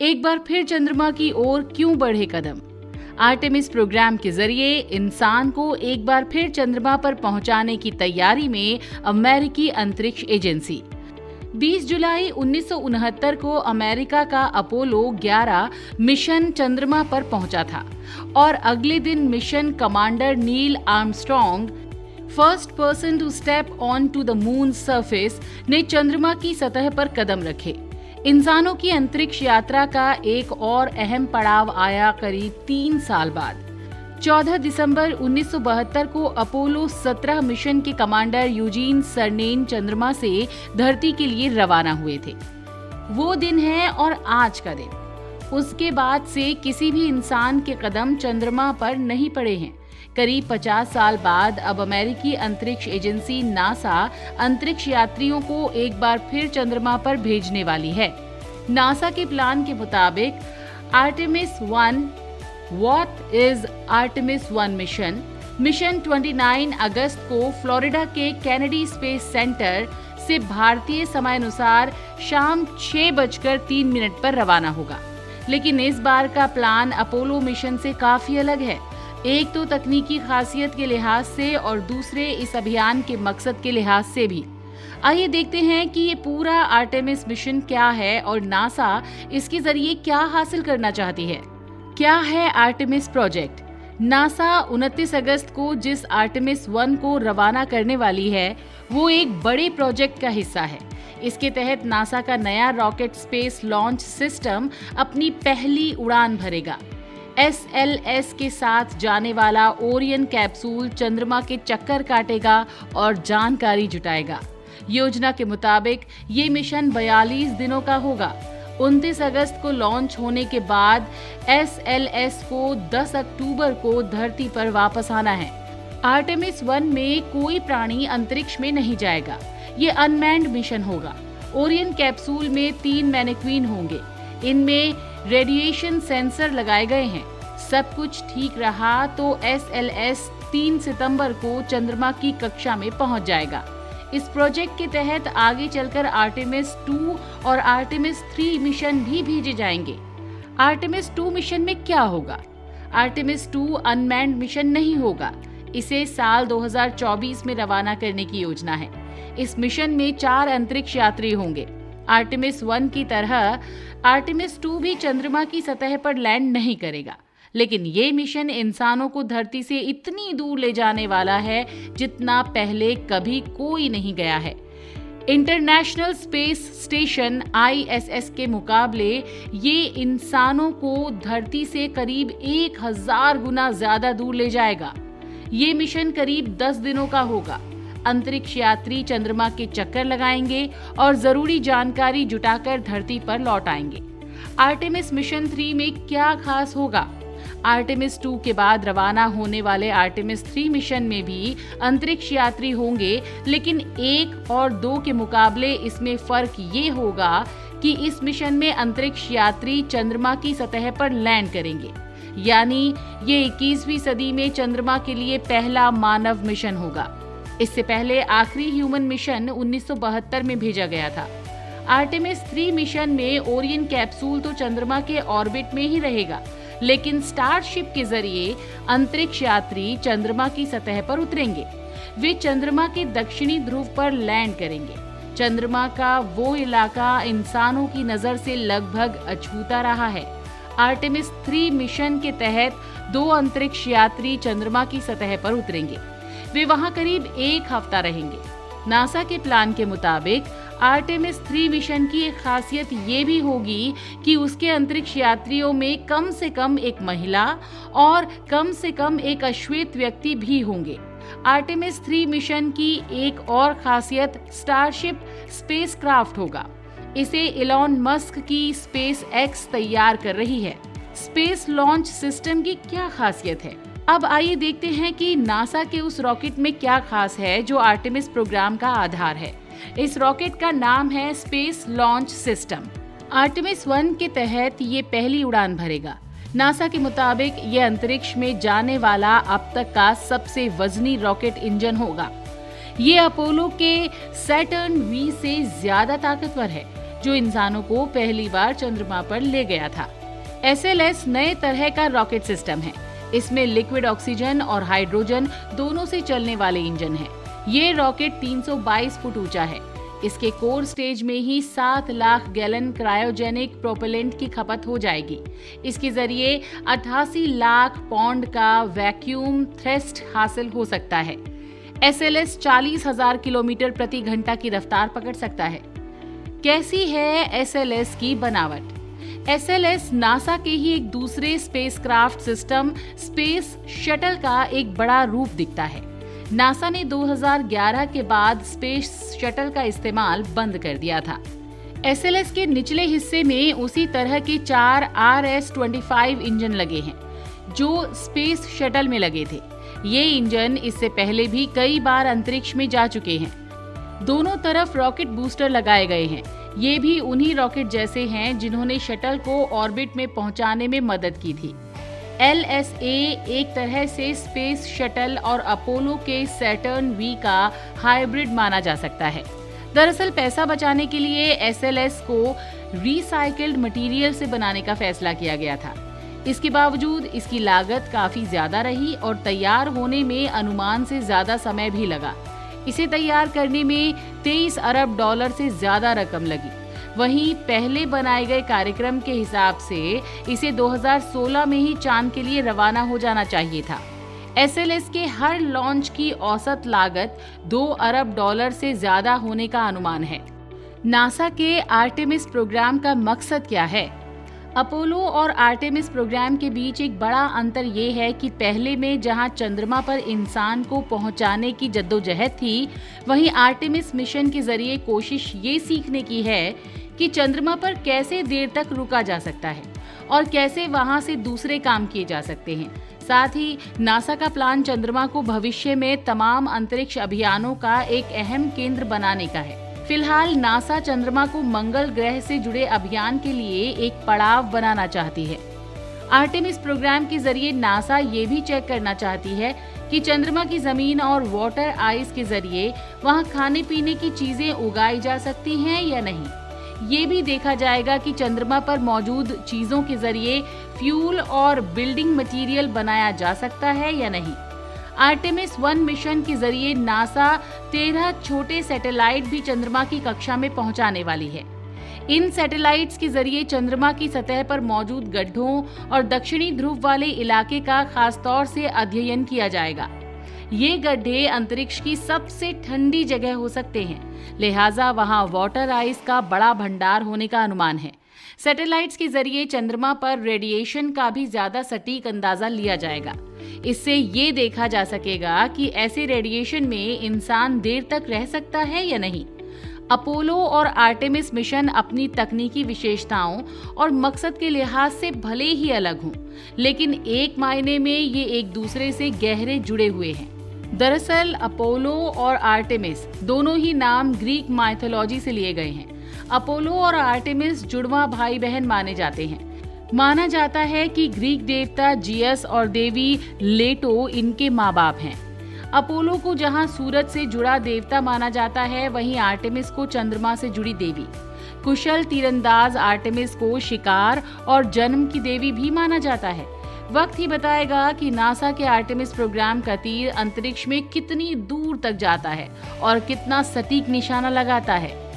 एक बार फिर चंद्रमा की ओर क्यों बढ़े कदम? आर्टेमिस प्रोग्राम के जरिए इंसान को एक बार फिर चंद्रमा पर पहुंचाने की तैयारी में अमेरिकी अंतरिक्ष एजेंसी। 20 जुलाई 1969 को अमेरिका का अपोलो 11 मिशन चंद्रमा पर पहुंचा था और अगले दिन mission commander Neil Armstrong, first person to step on to the moon surface, ने चंद्रमा की सतह पर कदम रखे। इंसानों की अंतरिक्ष यात्रा का एक और अहम पड़ाव आया करीब 3 साल बाद। 14 दिसंबर 1972 को अपोलो 17 मिशन के कमांडर यूजीन सर्नेन चंद्रमा से धरती के लिए रवाना हुए थे। वो दिन है और आज का दिन। उसके बाद से किसी भी इंसान के कदम चंद्रमा पर नहीं पड़े हैं। करीब 50 साल बाद अब अमेरिकी अंतरिक्ष एजेंसी नासा अंतरिक्ष यात्रियों को एक बार फिर चंद्रमा पर भेजने वाली है। नासा के प्लान के मुताबिक Artemis 1 what is Artemis 1 mission 29 अगस्त को फ्लोरिडा के कैनेडी स्पेस सेंटर से भारतीय समयानुसार शाम 6:03 पर रवाना होगा। लेकिन इस बार का प्लान अपोलो मिशन से काफी अलग है। एक तो तकनीकी खासियत के लिहाज से और दूसरे इस अभियान के मकसद के लिहाज से भी। आइए देखते हैं कि ये पूरा आर्टेमिस मिशन क्या है और नासा इसके जरिए क्या हासिल करना चाहती है। क्या है आर्टेमिस प्रोजेक्ट? नासा 29 अगस्त को जिस आर्टेमिस 1 को रवाना करने वाली है वो एक बड़े प्रोजेक्ट का हिस्सा है। इसके तहत नासा का नया रॉकेट स्पेस लॉन्च सिस्टम अपनी पहली उड़ान भरेगा। SLS के साथ जाने वाला ओरियन कैप्सूल चंद्रमा के चक्कर काटेगा और जानकारी जुटाएगा। योजना के मुताबिक ये मिशन 42 दिनों का होगा। 29 अगस्त को लॉन्च होने के बाद SLS को 10 अक्टूबर को धरती पर वापस आना है। आर्टेमिस 1 में कोई प्राणी अंतरिक्ष में नहीं जाएगा। ये अनमैन्ड मिशन होगा। ओरियन कैप्सूल में 3 मैनेक्विन होंगे। इनमें रेडिएशन सेंसर लगाए गए हैं। सब कुछ ठीक रहा तो SLS 3 सितंबर को चंद्रमा की कक्षा में पहुंच जाएगा। इस प्रोजेक्ट के तहत आगे चलकर आर्टेमिस 2 और आर्टेमिस 3 मिशन भी भेजे जाएंगे। आर्टेमिस 2 मिशन में क्या होगा? आर्टेमिस 2 अनमैन्ड मिशन नहीं होगा। इसे साल 2024 में रवाना करने की योजना है। इस मिशन में 4 अंतरिक्ष यात्री होंगे। आर्टेमिस 1 की तरह आर्टेमिस 2 भी चंद्रमा की सतह पर लैंड नहीं करेगा, लेकिन ये मिशन इंसानों को धरती से इतनी दूर ले जाने वाला है जितना पहले कभी कोई नहीं गया है। इंटरनेशनल स्पेस स्टेशन ISS के मुकाबले ये इंसानों को धरती से करीब 1000 गुना ज्यादा दूर ले जाएगा। ये मिशन करीब 10 दिनों का होगा। अंतरिक्ष यात्री चंद्रमा के चक्कर लगाएंगे और जरूरी जानकारी जुटाकर धरती पर लौट आएंगे। आर्टेमिस मिशन 3 में क्या खास होगा? आर्टेमिस 2 के बाद रवाना होने वाले आर्टेमिस 3 मिशन में भी अंतरिक्ष यात्री होंगे, लेकिन 1 और 2 के मुकाबले इसमें फर्क ये होगा कि इस मिशन में अंतरिक्ष यात्री चंद्रमा की सतह पर लैंड करेंगे। यानी ये 21वीं सदी में चंद्रमा के लिए पहला मानव मिशन होगा। इससे पहले आखिरी ह्यूमन मिशन 1972 में भेजा गया था। आर्टेमिस 3 मिशन में ओरियन कैप्सूल तो चंद्रमा के ऑर्बिट में ही रहेगा, लेकिन स्टारशिप के जरिए अंतरिक्ष यात्री चंद्रमा की सतह पर उतरेंगे। वे चंद्रमा के दक्षिणी ध्रुव पर लैंड करेंगे। चंद्रमा का वो इलाका इंसानों की नजर से लगभग अछूता रहा है। आर्टेमिस 3 मिशन के तहत 2 अंतरिक्ष यात्री चंद्रमा की सतह पर उतरेंगे। वे वहां करीब 1 हफ्ता रहेंगे। नासा के प्लान के मुताबिक आर्टेमिस 3 मिशन की एक खासियत ये भी होगी कि उसके अंतरिक्ष यात्रियों में कम से कम एक महिला और कम से कम एक अश्वेत व्यक्ति भी होंगे। आर्टेमिस 3 मिशन की एक और खासियत स्टारशिप स्पेसक्राफ्ट होगा। इसे इलॉन मस्क की SpaceX तैयार कर रही है। स्पेस लॉन्च सिस्टम की क्या खासियत है? अब आइए देखते हैं कि नासा के उस रॉकेट में क्या खास है जो आर्टेमिस प्रोग्राम का आधार है। इस रॉकेट का नाम है स्पेस लॉन्च सिस्टम। आर्टेमिस 1 के तहत ये पहली उड़ान भरेगा। नासा के मुताबिक ये अंतरिक्ष में जाने वाला अब तक का सबसे वजनी रॉकेट इंजन होगा। ये अपोलो के सैटर्न V से ज्यादा ताकतवर है। जो इंसानों को पहली बार चंद्रमा पर ले गया था। SLS नए तरह का रॉकेट सिस्टम है। इसमें लिक्विड ऑक्सीजन और हाइड्रोजन दोनों से चलने वाले इंजन है। ये रॉकेट 322 फुट ऊंचा है। इसके कोर स्टेज में ही 7 लाख गैलन क्रायोजेनिक प्रोपेलेंट की खपत हो जाएगी। इसके जरिए 88 लाख पौंड का वैक्यूम थ्रस्ट हासिल हो सकता है। SLS 40,000 किलोमीटर प्रति घंटा की रफ्तार पकड़ सकता है। कैसी है SLS की बनावट? SLS नासा के ही एक दूसरे स्पेसक्राफ्ट सिस्टम स्पेस शटल का एक बड़ा रूप दिखता है। नासा ने 2011 के बाद स्पेस शटल का इस्तेमाल बंद कर दिया था। SLS के निचले हिस्से में उसी तरह के 4 RS-25 इंजन लगे हैं जो स्पेस शटल में लगे थे। ये इंजन इससे पहले भी कई बार अंतरिक्ष में जा चुके हैं। दोनों तरफ रॉकेट बूस्टर लगाए गए हैं। ये भी उन्हीं रॉकेट जैसे हैं जिन्होंने शटल को ऑर्बिट में पहुंचाने में मदद की थी। LSA एक तरह से स्पेस शटल और अपोलो के सैटर्न V का हाइब्रिड माना जा सकता है। दरअसल पैसा बचाने के लिए SLS को रिसाइकिल्ड मटेरियल से बनाने का फैसला किया गया था। इसके बावजूद इसकी लागत काफी ज्यादा रही और तैयार होने में अनुमान से ज्यादा समय भी लगा। इसे तैयार करने में 23 अरब डॉलर से ज्यादा रकम लगी। वहीं पहले बनाए गए कार्यक्रम के हिसाब से इसे 2016 में ही चांद के लिए रवाना हो जाना चाहिए था। SLS के हर लॉन्च की औसत लागत 2 अरब डॉलर से ज्यादा होने का अनुमान है। नासा के आर्टेमिस प्रोग्राम का मकसद क्या है? अपोलो और आर्टेमिस प्रोग्राम के बीच एक बड़ा अंतर ये है कि पहले में जहां चंद्रमा पर इंसान को पहुंचाने की जद्दोजहद थी, वहीं आर्टेमिस मिशन के जरिए कोशिश ये सीखने की है कि चंद्रमा पर कैसे देर तक रुका जा सकता है और कैसे वहां से दूसरे काम किए जा सकते हैं। साथ ही नासा का प्लान चंद्रमा को भविष्य में तमाम अंतरिक्ष अभियानों का एक अहम केंद्र बनाने का है। फिलहाल नासा चंद्रमा को मंगल ग्रह से जुड़े अभियान के लिए एक पड़ाव बनाना चाहती है। आर्टेमिस प्रोग्राम के जरिए नासा ये भी चेक करना चाहती है कि चंद्रमा की जमीन और वाटर आइस के जरिए वहां खाने पीने की चीजें उगाई जा सकती हैं या नहीं। ये भी देखा जाएगा कि चंद्रमा पर मौजूद चीजों के जरिए फ्यूल और बिल्डिंग मटेरियल बनाया जा सकता है या नहीं। आर्टेमिस 1 मिशन के जरिए नासा 13 छोटे सैटेलाइट भी चंद्रमा की कक्षा में पहुंचाने वाली है। इन सैटेलाइट्स के जरिए चंद्रमा की सतह पर मौजूद गड्ढों और दक्षिणी ध्रुव वाले इलाके का खास तौर से अध्ययन किया जाएगा। ये गड्ढे अंतरिक्ष की सबसे ठंडी जगह हो सकते हैं, लिहाजा वहां वाटर आइस का बड़ा भंडार होने का अनुमान है। सैटेलाइट्स के जरिए चंद्रमा पर रेडिएशन का भी ज्यादा सटीक अंदाजा लिया जाएगा। इससे ये देखा जा सकेगा कि ऐसे रेडिएशन में इंसान देर तक रह सकता है या नहीं। अपोलो और आर्टेमिस मिशन अपनी तकनीकी विशेषताओं और मकसद के लिहाज से भले ही अलग हों, लेकिन एक मायने में ये एक दूसरे से गहरे जुड़े हुए हैं। दरअसल अपोलो और आर्टेमिस दोनों ही नाम ग्रीक माइथोलॉजी से लिए गए हैं। अपोलो और आर्टेमिस जुड़वा भाई बहन माने जाते हैं। माना जाता है कि ग्रीक देवता जियस और देवी लेटो इनके माँ बाप हैं। अपोलो को जहाँ सूरज से जुड़ा देवता माना जाता है, वहीं आर्टेमिस को चंद्रमा से जुड़ी देवी। कुशल तीरंदाज आर्टेमिस को शिकार और जन्म की देवी भी माना जाता है। वक्त ही बताएगा कि नासा के आर्टेमिस प्रोग्राम का तीर अंतरिक्ष में कितनी दूर तक जाता है और कितना सटीक निशाना लगाता है।